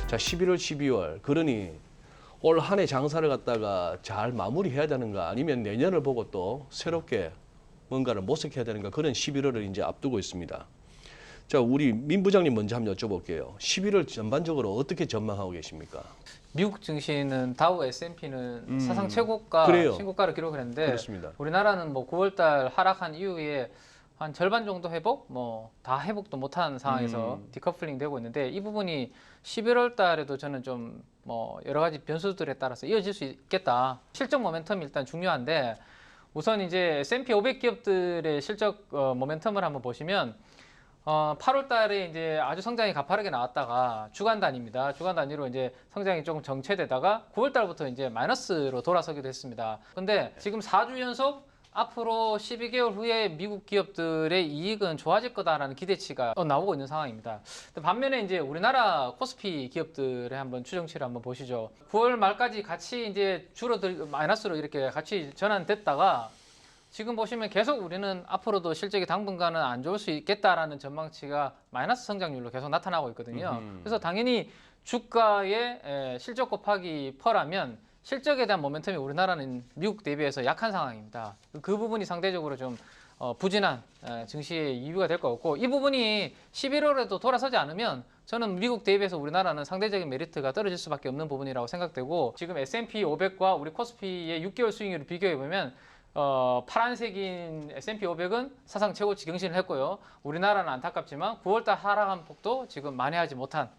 자, 11월, 12월. 그러니 올 한 해 장사를 갖다가 잘 마무리해야 되는가 아니면 내년을 보고 또 새롭게 뭔가를 모색해야 되는가 그런 11월을 이제 앞두고 있습니다. 자, 우리 민 부장님 먼저 한번 여쭤볼게요. 11월 전반적으로 어떻게 전망하고 계십니까? 미국 증시는 다우 S&P는 사상 최고가 그래요. 신고가를 기록을 했는데 그렇습니다. 우리나라는 뭐 9월달 하락한 이후에 한 절반 정도 회복, 뭐 다 회복도 못한 상황에서 디커플링 되고 있는데 이 부분이 11월 달에도 저는 좀 뭐 여러 가지 변수들에 따라서 이어질 수 있겠다. 실적 모멘텀이 일단 중요한데 우선 이제 S&P 500 기업들의 실적 모멘텀을 한번 보시면 8월 달에 이제 아주 성장이 가파르게 나왔다가 주간 단위입니다. 주간 단위로 이제 성장이 조금 정체되다가 9월 달부터 이제 마이너스로 돌아서기도 했습니다. 근데 지금 4주 연속 앞으로 12개월 후에 미국 기업들의 이익은 좋아질 거다라는 기대치가 나오고 있는 상황입니다. 반면에 이제 우리나라 코스피 기업들의 한번 추정치를 한번 보시죠. 9월 말까지 같이 이제 마이너스로 이렇게 같이 전환됐다가 지금 보시면 계속 우리는 앞으로도 실적이 당분간은 안 좋을 수 있겠다라는 전망치가 마이너스 성장률로 계속 나타나고 있거든요. 그래서 당연히 주가의 실적 곱하기 퍼라면 실적에 대한 모멘텀이 우리나라는 미국 대비해서 약한 상황입니다. 그 부분이 상대적으로 좀 부진한 증시의 이유가 될 것 같고 이 부분이 11월에도 돌아서지 않으면 저는 미국 대비해서 우리나라는 상대적인 메리트가 떨어질 수밖에 없는 부분이라고 생각되고 지금 S&P 500과 우리 코스피의 6개월 수익률을 비교해 보면 파란색인 S&P 500은 사상 최고치 경신을 했고요. 우리나라는 안타깝지만 9월달 하락한 폭도 지금 만회하지 못한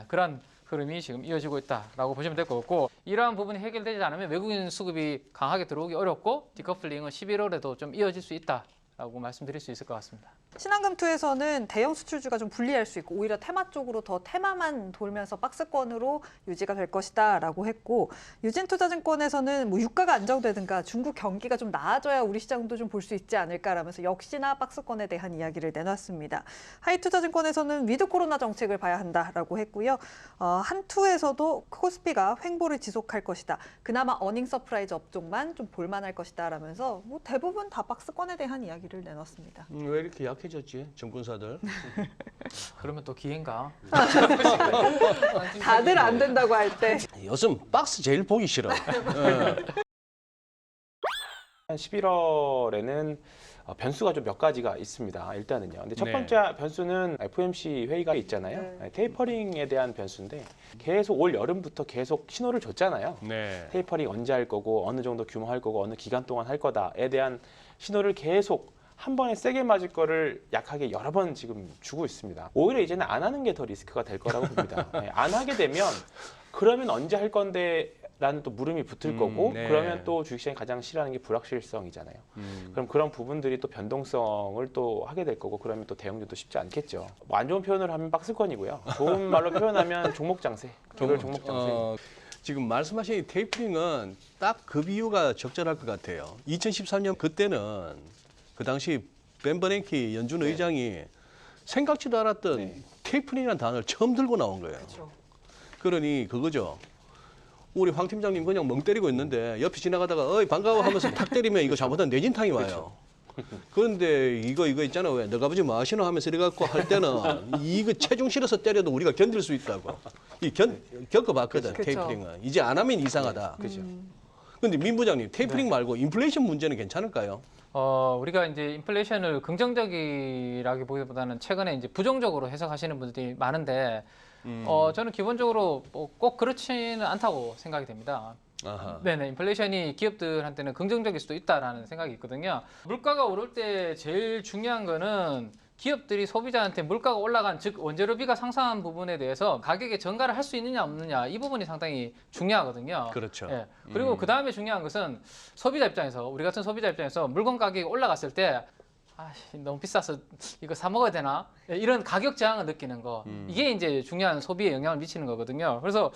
그런 흐름이 지금 이어지고 있다라고 보시면 될 것 같고 이러한 부분이 해결되지 않으면 외국인 수급이 강하게 들어오기 어렵고 디커플링은 11월에도 좀 이어질 수 있다라고 말씀드릴 수 있을 것 같습니다. 신한금투에서는 대형 수출주가 좀 불리할 수 있고 오히려 테마 쪽으로 더 테마만 돌면서 박스권으로 유지가 될 것이다라고 했고 유진투자증권에서는 뭐 유가가 안정되든가 중국 경기가 좀 나아져야 우리 시장도 좀 볼 수 있지 않을까라면서 역시나 박스권에 대한 이야기를 내놨습니다. 하이투자증권에서는 위드 코로나 정책을 봐야 한다라고 했고요. 한투에서도 코스피가 횡보를 지속할 것이다. 그나마 어닝 서프라이즈 업종만 좀 볼만할 것이다라면서 뭐 대부분 다 박스권에 대한 이야기를 내놨습니다. 왜 이렇게 약해졌지? 증권사들. 그러면 또 기회인가? 다들 안 된다고 할 때. 요즘 박스 제일 보기 싫어. 11월에는 변수가 좀 몇 가지가 있습니다. 일단은요. 근데 첫 네. 번째 변수는 FOMC 회의가 있잖아요. 네. 테이퍼링에 대한 변수인데 계속 올 여름부터 계속 신호를 줬잖아요. 네. 테이퍼링 언제 할 거고 어느 정도 규모 할 거고 어느 기간 동안 할 거다에 대한 신호를 계속 한 번에 세게 맞을 거를 약하게 여러 번 지금 주고 있습니다. 오히려 이제는 안 하는 게 더 리스크가 될 거라고 봅니다. 안 하게 되면 그러면 언제 할 건데 라는 또 물음이 붙을 거고 네. 그러면 또 주식시장이 가장 싫어하는 게 불확실성이잖아요. 그럼 그런 부분들이 또 변동성을 또 하게 될 거고 그러면 또 대응도 쉽지 않겠죠. 뭐 안 좋은 표현을 하면 박스권이고요. 좋은 말로 표현하면 종목 장세. 이걸 종목 장세. 지금 말씀하신 이 테이퍼링은 딱 그 비유가 적절할 것 같아요. 2013년 그때는 그 당시 벤 버냉키 연준 의장이 생각지도 않았던 테이퍼링이라는 단어를 처음 들고 나온 거예요. 그렇죠. 그러니 그거죠. 우리 황 팀장님 그냥 멍 때리고 있는데 옆에 지나가다가 어이 반가워 하면서 탁 때리면 이거 잘못하면 뇌진탕이 와요. 그런데 이거 있잖아. 왜 너가 아버지 뭐 하시노 하면서 이래갖고 할 때는 이거 체중 실어서 때려도 우리가 견딜 수 있다고. 겪어봤거든. 그쵸. 테이퍼링은. 이제 안 하면 이상하다. 그죠. 근데 민 부장님 테이퍼링 말고 인플레이션 문제는 괜찮을까요? 우리가 이제 인플레이션을 긍정적이라기보다는 최근에 이제 부정적으로 해석하시는 분들이 많은데 저는 기본적으로 뭐꼭 그렇지는 않다고 생각이 됩니다. 아하. 네네, 인플레이션이 기업들한테는 긍정적일 수도 있다라는 생각이 있거든요. 물가가 오를 때 제일 중요한 거는 기업들이 소비자한테 물가가 올라간, 즉 원재료비가 상승한 부분에 대해서 가격에 전가를 할 수 있느냐 없느냐 이 부분이 상당히 중요하거든요. 그렇죠. 예. 그리고 그 다음에 중요한 것은 소비자 입장에서, 우리 같은 소비자 입장에서 물건 가격이 올라갔을 때 너무 비싸서 이거 사 먹어야 되나? 이런 가격 저항을 느끼는 거. 이게 이제 중요한 소비에 영향을 미치는 거거든요. 그래서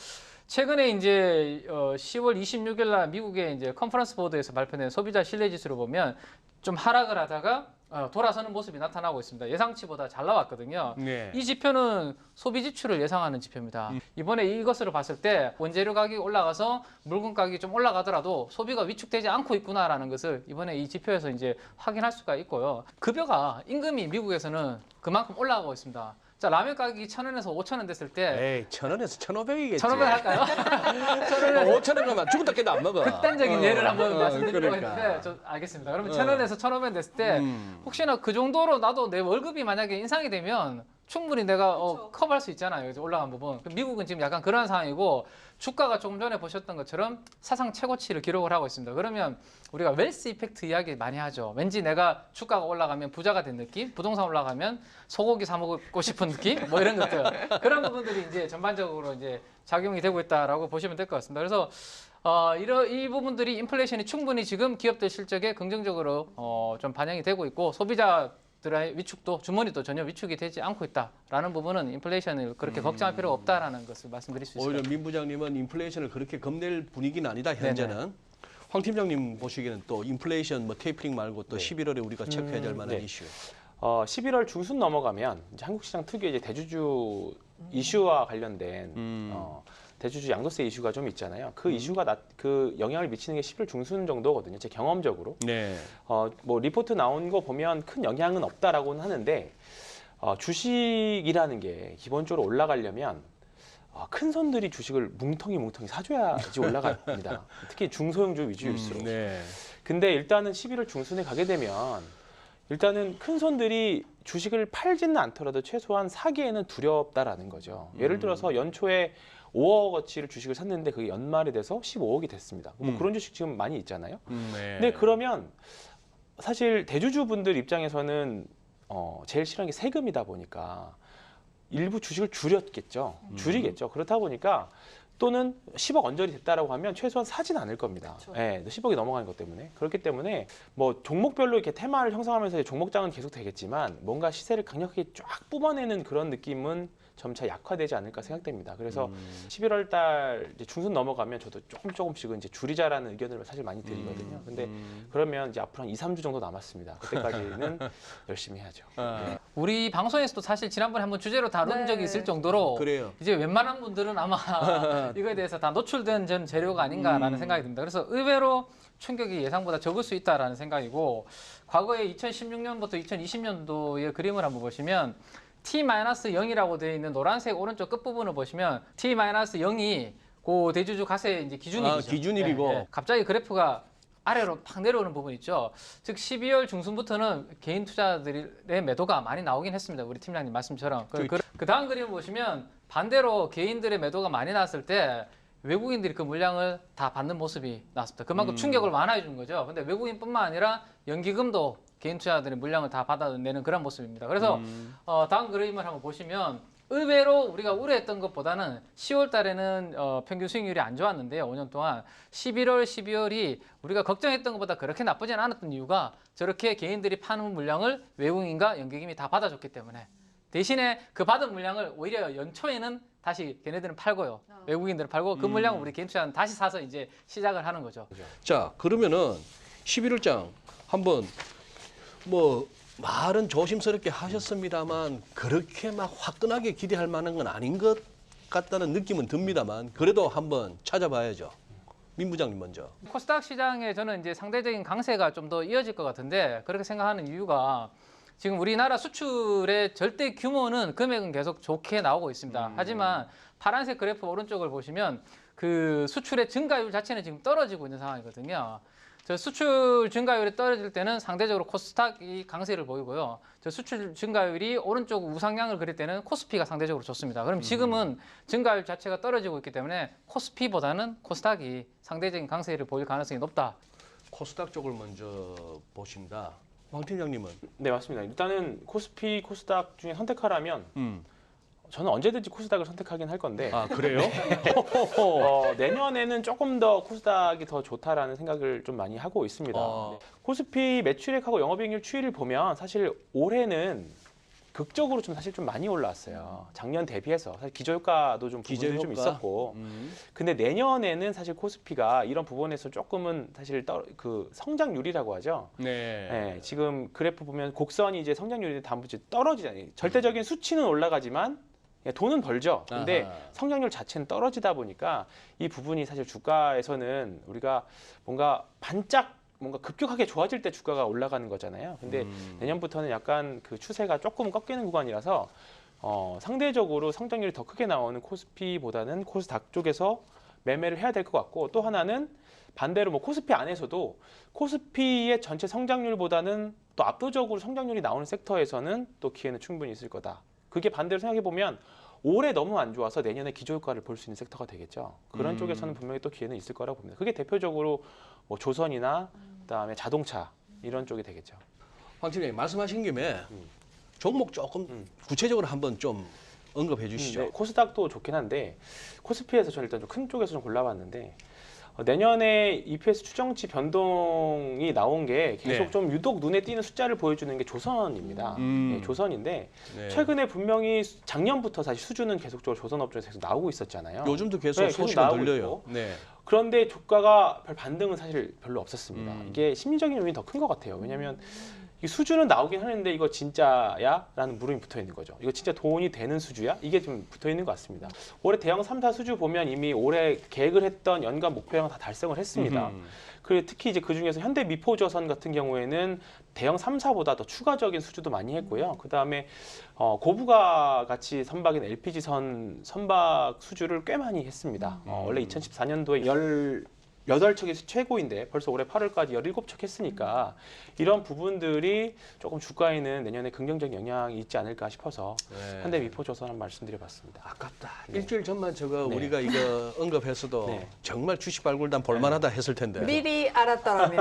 최근에 이제 10월 26일 날 미국의 이제 컨퍼런스 보드에서 발표된 소비자 신뢰 지수를 보면 좀 하락을 하다가 돌아서는 모습이 나타나고 있습니다. 예상치보다 잘 나왔거든요. 네. 이 지표는 소비 지출을 예상하는 지표입니다. 이번에 이것으로 봤을 때 원재료 가격이 올라가서 물건 가격이 좀 올라가더라도 소비가 위축되지 않고 있구나라는 것을 이번에 이 지표에서 이제 확인할 수가 있고요. 급여가 임금이 미국에서는 그만큼 올라가고 있습니다. 자 라면 가격이 1,000원에서 5,000원 됐을 때 에이 1,000원에서 1,500이겠지. 1,500 할까요? 1,000원에서 5,000원 가면 죽었다 깨도 안 먹어. 극단적인 예를 한번 말씀드리려고 그러니까. 했는데 저 알겠습니다. 그러면 1,000원에서 1,500원 됐을 때 음. 혹시나 그 정도로 나도 내 월급이 만약에 인상이 되면 충분히 내가 커버할 수 있잖아요. 그래서 올라간 부분. 미국은 지금 약간 그런 상황이고 주가가 조금 전에 보셨던 것처럼 사상 최고치를 기록을 하고 있습니다. 그러면 우리가 웰스 이펙트 이야기 많이 하죠. 왠지 내가 주가가 올라가면 부자가 된 느낌, 부동산 올라가면 소고기 사 먹고 싶은 느낌, 뭐 이런 것들 그런 부분들이 이제 전반적으로 이제 작용이 되고 있다라고 보시면 될 것 같습니다. 그래서 이 부분들이 인플레이션이 충분히 지금 기업들 실적에 긍정적으로 좀 반영이 되고 있고 소비자들의 위축도 주머니도 전혀 위축이 되지 않고 있다라는 부분은 인플레이션을 그렇게 걱정할 필요가 없다라는 것을 말씀드릴 수 있습니다. 오히려 민 부장님은 인플레이션을 그렇게 겁낼 분위기는 아니다 현재는. 황 팀장님 보시기에는 또 인플레이션 뭐 테이퍼링 말고 또 11월에 우리가 체크해야 될 만한 네. 이슈. 11월 중순 넘어가면 이제 한국 시장 특유의 이제 대주주 이슈와 관련된 대주주 양도세 이슈가 좀 있잖아요. 그 이슈가 그 영향을 미치는 게 11월 중순 정도거든요. 제 경험적으로. 네. 뭐 리포트 나온 거 보면 큰 영향은 없다라고는 하는데 주식이라는 게 기본적으로 올라가려면 큰 손들이 주식을 뭉텅이 사줘야지 올라갑니다. 특히 중소형주 위주일수록. 네. 근데 일단은 11월 중순에 가게 되면 일단은 큰 손들이 주식을 팔지는 않더라도 최소한 사기에는 두렵다라는 거죠. 예를 들어서 연초에 5억어치를 주식을 샀는데 그게 연말이 돼서 15억이 됐습니다. 뭐 그런 주식 지금 많이 있잖아요. 네. 근데 그러면 사실 대주주분들 입장에서는 제일 싫어하는 게 세금이다 보니까 일부 주식을 줄였겠죠. 줄이겠죠. 그렇다 보니까 또는 10억 언저리 됐다라고 하면 최소한 사진 않을 겁니다. 그렇죠. 예, 10억이 넘어가는 것 때문에. 그렇기 때문에 뭐 종목별로 이렇게 테마를 형성하면서 종목장은 계속 되겠지만 뭔가 시세를 강력하게 쫙 뿜어내는 그런 느낌은 점차 약화되지 않을까 생각됩니다. 그래서 11월 달 이제 중순 넘어가면 저도 조금씩은 이제 줄이자라는 의견을 사실 많이 드리거든요. 근데 그러면 이제 앞으로 한 2, 3주 정도 남았습니다. 그때까지는 열심히 해야죠. 아, 우리 방송에서도 사실 지난번에 한번 주제로 다룬 네. 적이 있을 정도로 그래요. 이제 웬만한 분들은 아마 이거에 대해서 다 노출된 전 재료가 아닌가라는 생각이 듭니다. 그래서 의외로 충격이 예상보다 적을 수 있다라는 생각이고 과거에 2016년부터 2020년도의 그림을 한번 보시면 T-0이라고 되어 있는 노란색 오른쪽 끝부분을 보시면 T-0이 그 대주주 가세 이제 기준일이죠. 기준일이고. 갑자기 그래프가 아래로 팍 내려오는 부분 있죠. 즉 12월 중순부터는 개인 투자들의 매도가 많이 나오긴 했습니다. 우리 팀장님 말씀처럼. 그 다음 그림을 보시면 반대로 개인들의 매도가 많이 나왔을 때 외국인들이 그 물량을 다 받는 모습이 나왔습니다. 그만큼 충격을 완화해 준 거죠. 근데 외국인뿐만 아니라 연기금도 개인 투자들의 물량을 다 받아내는 그런 모습입니다. 그래서 다음 그림을 한번 보시면 의외로 우리가 우려했던 것보다는 10월 달에는 평균 수익률이 안 좋았는데요. 5년 동안 11월, 12월이 우리가 걱정했던 것보다 그렇게 나쁘진 않았던 이유가 저렇게 개인들이 파는 물량을 외국인과 연기금이 다 받아줬기 때문에 대신에 그 받은 물량을 오히려 연초에는 다시 걔네들은 팔고요. 외국인들은 팔고 그 물량을 우리 개인 투자는 다시 사서 이제 시작을 하는 거죠. 자, 그러면은 11월장 한번 뭐 말은 조심스럽게 하셨습니다만 그렇게 막 화끈하게 기대할 만한 건 아닌 것 같다는 느낌은 듭니다만 그래도 한번 찾아봐야죠. 민 부장님 먼저. 코스닥 시장에 저는 이제 상대적인 강세가 좀 더 이어질 것 같은데 그렇게 생각하는 이유가 지금 우리나라 수출의 절대 규모는 금액은 계속 좋게 나오고 있습니다. 하지만 파란색 그래프 오른쪽을 보시면 그 수출의 증가율 자체는 지금 떨어지고 있는 상황이거든요. 저 수출 증가율이 떨어질 때는 상대적으로 코스닥이 강세를 보이고요. 저 수출 증가율이 오른쪽 우상향을 그릴 때는 코스피가 상대적으로 좋습니다. 그럼 지금은 증가율 자체가 떨어지고 있기 때문에 코스피보다는 코스닥이 상대적인 강세를 보일 가능성이 높다. 코스닥 쪽을 먼저 보신다. 황 팀장님은? 네, 맞습니다. 일단은 코스피, 코스닥 중에 선택하라면 저는 언제든지 코스닥을 선택하긴 할 건데 아, 그래요? 내년에는 조금 더 코스닥이 더 좋다라는 생각을 좀 많이 하고 있습니다. 네. 코스피 매출액하고 영업이익률 추이를 보면 사실 올해는 극적으로 좀 사실 좀 많이 올라왔어요. 작년 대비해서 사실 기저효과도 좀 부분이 좀 있었고, 근데 내년에는 사실 코스피가 이런 부분에서 조금은 사실 그 성장률이라고 하죠. 네. 네, 지금 그래프 보면 곡선이 이제 성장률이 다무지 떨어지잖아요. 절대적인 수치는 올라가지만 돈은 벌죠. 근데 아하. 성장률 자체는 떨어지다 보니까 이 부분이 사실 주가에서는 우리가 뭔가 반짝 뭔가 급격하게 좋아질 때 주가가 올라가는 거잖아요. 근데 내년부터는 약간 그 추세가 조금 꺾이는 구간이라서 상대적으로 성장률이 더 크게 나오는 코스피보다는 코스닥 쪽에서 매매를 해야 될 것 같고, 또 하나는 반대로 뭐 코스피 안에서도 코스피의 전체 성장률보다는 또 압도적으로 성장률이 나오는 섹터에서는 또 기회는 충분히 있을 거다. 그게 반대로 생각해 보면 올해 너무 안 좋아서 내년에 기저효과를 볼 수 있는 섹터가 되겠죠. 그런 쪽에서는 분명히 또 기회는 있을 거라고 봅니다. 그게 대표적으로 뭐 조선이나 그다음에 자동차 이런 쪽이 되겠죠. 황 팀장님 말씀하신 김에 종목 조금 구체적으로 한번 좀 언급해 주시죠. 네, 코스닥도 좋긴 한데 코스피에서 저는 일단 좀 큰 쪽에서 좀 골라봤는데 내년에 EPS 추정치 변동이 나온 게 계속 네. 좀 유독 눈에 띄는 숫자를 보여주는 게 조선입니다. 네, 조선인데 네. 최근에 분명히 작년부터 사실 수주는 계속적으로 조선 업종에서 계속 나오고 있었잖아요. 요즘도 계속 네, 계속 소식은 나오고 들려요. 있고. 네. 그런데 주가가 별 반등은 사실 별로 없었습니다. 이게 심리적인 요인이 더 큰 것 같아요. 왜냐하면 이 수주는 나오긴 하는데 이거 진짜야? 라는 물음이 붙어 있는 거죠. 이거 진짜 돈이 되는 수주야? 이게 좀 붙어 있는 것 같습니다. 올해 대형 3사 수주 보면 이미 올해 계획을 했던 연간 목표량 다 달성을 했습니다. 그리고 특히 이제 그 중에서 현대 미포조선 같은 경우에는 대형 3사보다 더 추가적인 수주도 많이 했고요. 그 다음에 고부가 같이 선박인 LPG 선박 수주를 꽤 많이 했습니다. 원래 2014년도에 18척이 최고인데 벌써 올해 8월까지 17척 했으니까 이런 부분들이 조금 주가에는 내년에 긍정적인 영향이 있지 않을까 싶어서 네. 현대 미포조선 한번 말씀드려봤습니다. 아깝다. 일주일 전만 저거 네. 우리가 이거 언급했어도 네. 정말 주식 발굴단 볼만하다 했을 텐데. 미리 알았더라면.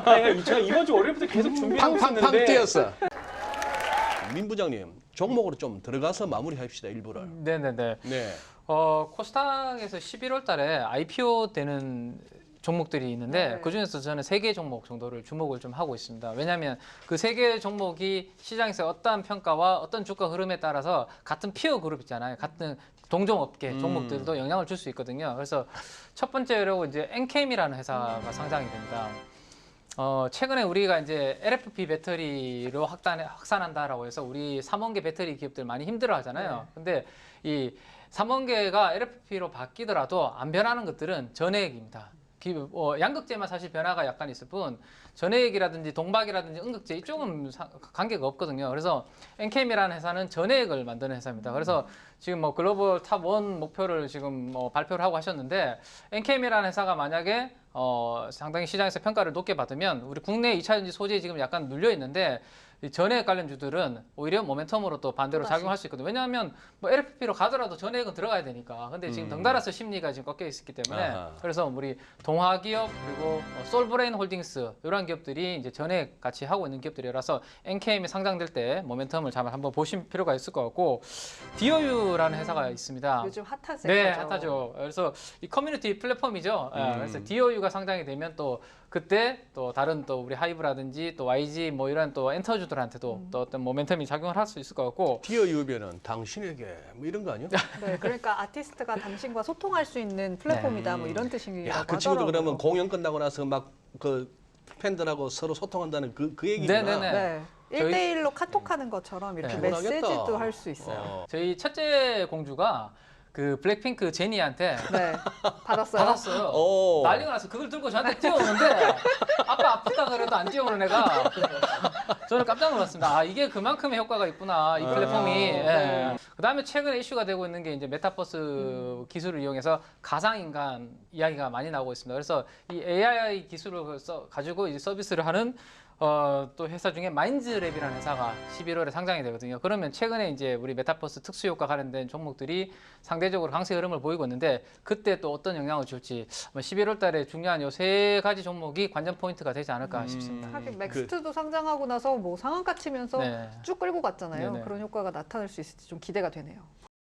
아니, 제가 이번 주 월요일부터 계속 준비하고 팡팡팡 있었는데 뛰었어. 민 부장님 종목으로 좀 들어가서 마무리합시다 일부를. 네네네. 네. 코스닥에서 11월 달에 IPO 되는 종목들이 있는데 네. 그중에서 저는 3개 종목 정도를 주목을 좀 하고 있습니다. 왜냐하면 그 3개 종목이 시장에서 어떠한 평가와 어떤 주가 흐름에 따라서 같은 피어 그룹 있잖아요. 같은 동종 업계 종목들도 영향을 줄 수 있거든요. 그래서 첫 번째로 이제 엔캠이라는 회사가 상장이 됩니다. 최근에 우리가 이제 LFP 배터리로 확산한다라고 해서 우리 삼원계 배터리 기업들 많이 힘들어 하잖아요. 근데 이 삼원계가 LFP로 바뀌더라도 안 변하는 것들은 전해액입니다. 양극재만 사실 변화가 약간 있을 뿐 전해액이라든지 동박이라든지 음극재 이쪽은 관계가 없거든요. 그래서 엔캠이라는 회사는 전해액을 만드는 회사입니다. 그래서 지금 뭐 글로벌 탑 1 목표를 지금 뭐 발표를 하고 하셨는데 엔캠이라는 회사가 만약에 상당히 시장에서 평가를 높게 받으면 우리 국내 2차전지 소재에 지금 약간 눌려 있는데 이 전해액 관련주들은 오히려 모멘텀으로 또 반대로 또다시. 작용할 수 있거든요. 왜냐하면 뭐 LFP로 가더라도 전해액은 들어가야 되니까. 근데 지금 덩달아서 심리가 지금 꺾여 있기 때문에 아하. 그래서 우리 동화기업 그리고 솔브레인 홀딩스 이런 기업들이 이제 전액 같이 하고 있는 기업들이라서 NKM이 상장될 때 모멘텀을 잘 한번 보실 필요가 있을 것 같고 DOU라는 회사가 있습니다. 요즘 핫한 섹터죠. 네, 핫하죠. 그래서 이 커뮤니티 플랫폼이죠. 그래서 DOU가 상장이 되면 또 그때 또 다른 또 우리 하이브라든지 또 YG 뭐 이런 또 엔터주들한테도 또 어떤 모멘텀이 작용을 할 수 있을 것 같고 디어 유비는 당신에게 뭐 이런 거 아니야? 네, 그러니까 아티스트가 당신과 소통할 수 있는 플랫폼이다. 뭐 이런 뜻이라고 야, 하더라고요. 그 친구도 그러면 공연 끝나고 나서 막 그 팬들하고 서로 소통한다는 그 얘기구나. 네네네. 네. 저희- 1대1로 카톡하는 것처럼 이렇게 네. 메시지도 할 수 있어요. 저희 첫째 공주가 그 블랙핑크 제니한테 네, 받았어요. 받았어요. 오. 난리가 나서 그걸 들고 저한테 뛰어오는데 아까 아프다 그래도 안 뛰어오는 애가 저는 깜짝 놀랐습니다. 아 이게 그만큼의 효과가 있구나 이 플랫폼이. 예. 그다음에 최근에 이슈가 되고 있는 게 이제 메타버스 기술을 이용해서 가상인간 이야기가 많이 나오고 있습니다. 그래서 이 AI 기술을 가지고 이제 서비스를 하는 또 회사 중에 마인즈랩이라는 회사가 11월에 상장이 되거든요. 그러면 최근에 이제 우리 메타버스 특수 효과 관련된 종목들이 상대적으로 강세 흐름을 보이고 있는데 그때 또 어떤 영향을 줄지 11월 달에 중요한 요 3가지 종목이 관전 포인트가 되지 않을까 싶습니다. 하긴 맥스트도 상장하고 나서 뭐 상한가 치면서 네. 쭉 끌고 갔잖아요. 네네. 그런 효과가 나타날 수 있을지 좀 기대가 되네요.